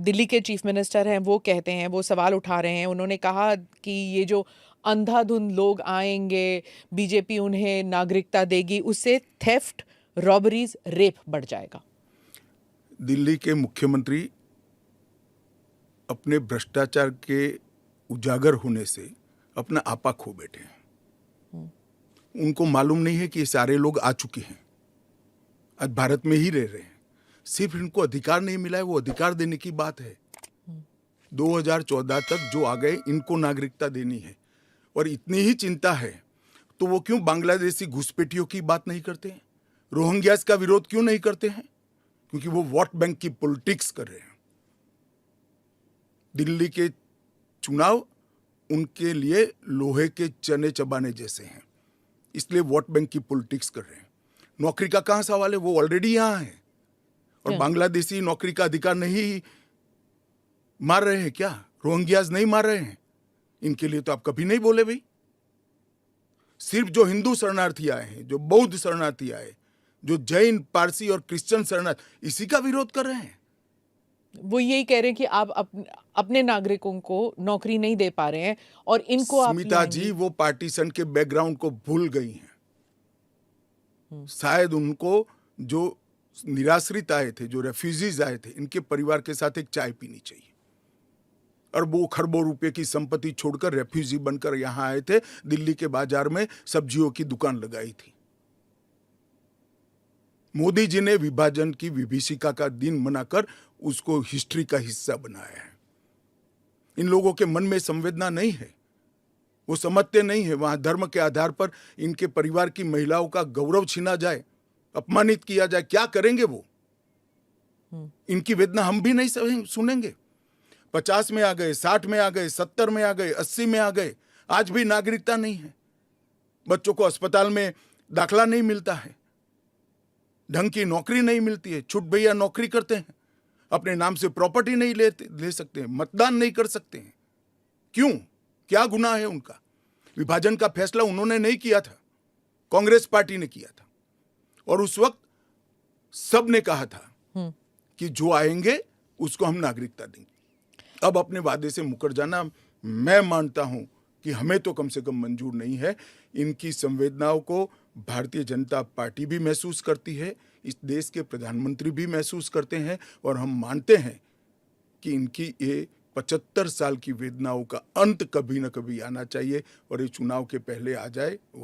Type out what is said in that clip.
दिल्ली के chief minister हैं, वो कहते हैं, वो सवाल उठा रहे हैं। उन्होंने कहा कि ये जो अंधाधुंध लोग आएंगे, बीजेपी उन्हें नागरिकता देगी, उससे थेफ्ट, रॉबरीज, रेप बढ़ जाएगा। दिल्ली के मुख्यमंत्री अपने भ्रष्टाचार के उजागर होने से अपना आपा खो बैठे हैं। उनको मालूम नहीं है कि ये सारे लोग आ चुके हैं, आज भारत में ही रह रहे हैं। सिर्फ इनको अधिकार नहीं मिला है, वो अधिकार देने की बात है। 2014 तक जो आ गए, इनको नागरिकता देनी है। और इतनी ही चिंता है तो वो क्यों बांग्लादेशी घुसपैठियों की बात नहीं करते हैं, रोहिंग्यास का विरोध क्यों नहीं करते हैं? क्योंकि वो वोट बैंक की पॉलिटिक्स कर रहे हैं। दिल्ली के चुनाव उनके लिए लोहे के चने चबाने जैसे हैं, इसलिए वोट बैंक की पॉलिटिक्स कर रहे हैं। नौकरी का कहां सवाल है, वो ऑलरेडी यहां है। और बांग्लादेशी नौकरी का अधिकार नहीं मार रहे हैं क्या? रोहिंग्यास नहीं मार रहे हैं? इनके लिए तो आप कभी नहीं बोले भाई। सिर्फ जो हिंदू शरणार्थी आए हैं, जो बौद्ध शरणार्थी आए, जो जैन, पारसी और क्रिश्चियन शरणार्थी, इसी का विरोध कर रहे हैं। वो यही कह रहे हैं कि आप अपने नागरिकों को नौकरी नहीं दे पा रहे हैं और इनको आप स्मिता जी वो पार्टीशन के बैकग्राउंड को भूल गई हैं। शायद उनको जो निराश्रित आए थे, जो रेफ्यूजीज आए थे, इनके परिवार के साथ एक चाय पीनी चाहिए। अरबों खरबों रुपए की संपत्ति छोड़कर रेफ्यूजी बनकर यहां आए थे, दिल्ली के बाजार में सब्जियों की दुकान लगाई थी। मोदी जी ने विभाजन की विभीषिका का दिन मनाकर उसको हिस्ट्री का हिस्सा बनाया है। इन लोगों के मन में संवेदना नहीं है, वो समझते नहीं है वहां धर्म के आधार पर इनके परिवार की महिलाओं का गौरव छीना जाए, अपमानित किया जाए, क्या करेंगे वो? इनकी वेदना हम भी नहीं सुनेंगे। 50 में आ गए, 60 में आ गए, 70 में आ गए, 80 में आ गए, आज भी नागरिकता नहीं है। बच्चों को अस्पताल में दाखला नहीं मिलता है, ढंग की नौकरी नहीं मिलती है, छुट भैया नौकरी करते हैं, अपने नाम से प्रॉपर्टी नहीं ले सकते हैं, मतदान नहीं कर सकते हैं। क्यों? क्या गुनाह है उनका? विभाजन का फैसला उन्होंने नहीं किया था, कांग्रेस पार्टी ने किया था। और उस वक्त सब ने कहा था कि जो आएंगे उसको हम नागरिकता देंगे। अब अपने वादे से मुकर जाना, मैं मानता हूं कि हमें तो कम से कम मंजूर नहीं है। इनकी संवेदनाओं को भारतीय जनता पार्टी भी महसूस करती है, इस देश के प्रधानमंत्री भी महसूस करते हैं, और हम मानते हैं कि इनकी ये 75 साल की वेदनाओं का अंत कभी न कभी आना चाहिए और ये चुनाव के पहले आ जाए। वो